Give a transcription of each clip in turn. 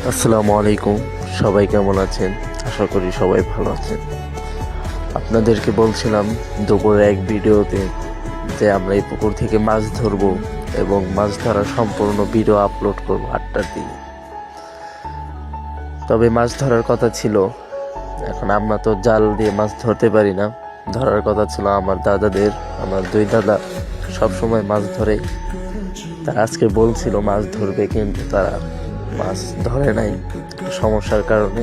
আসসালামু আলাইকুম। সবাই কেমন আছেন? আশা করি সবাই ভালো আছেন। আপনাদেরকে বলছিলাম দুপুরে এক ভিডিওতে যে আমরা এই পুকুর থেকে মাছ ধরবো এবং মাছ ধরার সম্পূর্ণ ভিডিও আপলোড করবো 8টার দিকে। তবে মাছ ধরার কথা ছিল, এখন আমরা তো জাল দিয়ে মাছ ধরতে পারি না। ধরার কথা ছিল আমার দাদাদের। আমার দুই দাদা সবসময় মাছ ধরে, তারা আজকে বলছিল মাছ ধরবে, কিন্তু তারা মাছ ধরে নাই একটু সমস্যার কারণে।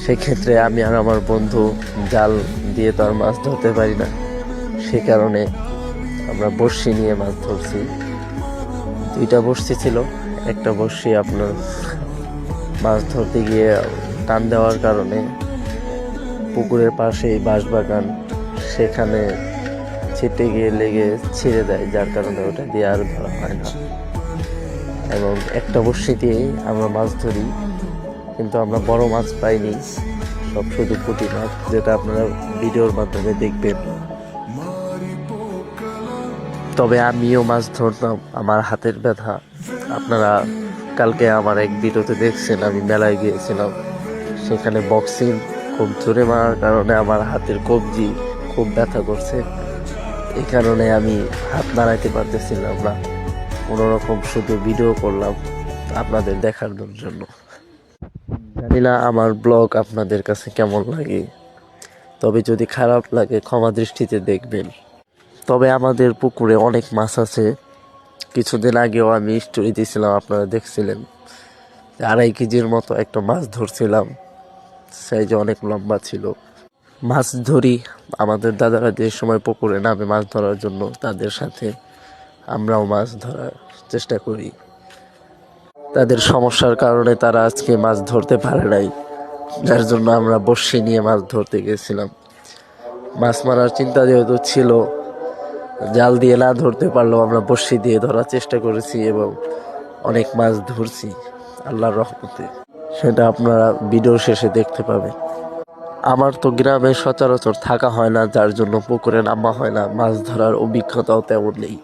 সেক্ষেত্রে আমি আর আমার বন্ধু জাল দিয়ে তো আর মাছ ধরতে পারি না, সে কারণে আমরা বড়শি নিয়ে মাছ ধরছি। দুইটা বড়শি ছিল, একটা বড়শি আপনার মাছ ধরতে গিয়ে টান দেওয়ার কারণে পুকুরের পাশেই বাঁশবাগান, সেখানে ছিটে গিয়ে লেগে ছিঁড়ে দেয়, যার কারণে ওটা দিয়ে আর ধরা হয় না। এবং একটা বড়শি দিয়েই আমরা মাছ ধরি, কিন্তু আমরা বড় মাছ পাইনি, সব শুধু পুঁটি মাছ, যেটা আপনারা ভিডিওর মাধ্যমে দেখবেন। তবে আমিও মাছ ধরতাম, আমার হাতের ব্যথা আপনারা কালকে আমার এক ভিডিওতে দেখছেন। আমি মেলায় গিয়েছিলাম, সেখানে বক্সিং খুব জোরে মারার কারণে আমার হাতের কবজি খুব ব্যথা করছে। এই কারণে আমি হাত নাড়াইতে পারতেছিলাম না, কোনোরকম শুধু ভিডিও করলাম আপনাদের দেখানোর জন্য। জানি না আমার ব্লগ আপনাদের কাছে কেমন লাগে, তবে যদি খারাপ লাগে ক্ষমা দৃষ্টিতে দেখবেন। তবে আমাদের পুকুরে অনেক মাছ আছে। কিছুদিন আগেও আমি স্টোরি দিয়েছিলাম, আপনারা দেখছিলেন। 2.5 কেজির মতো একটা মাছ ধরছিলাম, সাইজে অনেক লম্বা ছিল। মাছ ধরি, আমাদের দাদারা যে সময় পুকুরে নামে মাছ ধরার জন্য, তাদের সাথে আমরাও মাছ ধরার চেষ্টা করি। তাদের সমস্যার কারণে তারা আজকে মাছ ধরতে পারে নাই, যার জন্য আমরা বড়শি নিয়ে মাছ ধরতে গেছিলাম। মাছ মারার চিন্তা যেহেতু ছিল, জাল দিয়ে না ধরতে পারলেও আমরা বড়শি দিয়ে ধরার চেষ্টা করেছি এবং অনেক মাছ ধরছি আল্লাহর রহমতে। সেটা আপনারা ভিডিও শেষে দেখতে পাবেন। আমার তো গ্রামে সচরাচর থাকা হয় না, যার জন্য পুকুরে নামা হয় না, মাছ ধরার অভিজ্ঞতাও তেমন নেই।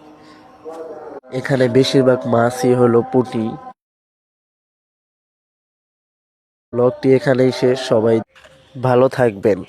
এখানে বেশিরভাগ মাছই হলো পুঁটি। ব্লগটি এখানেই শেষ, সবাই ভালো থাকবেন।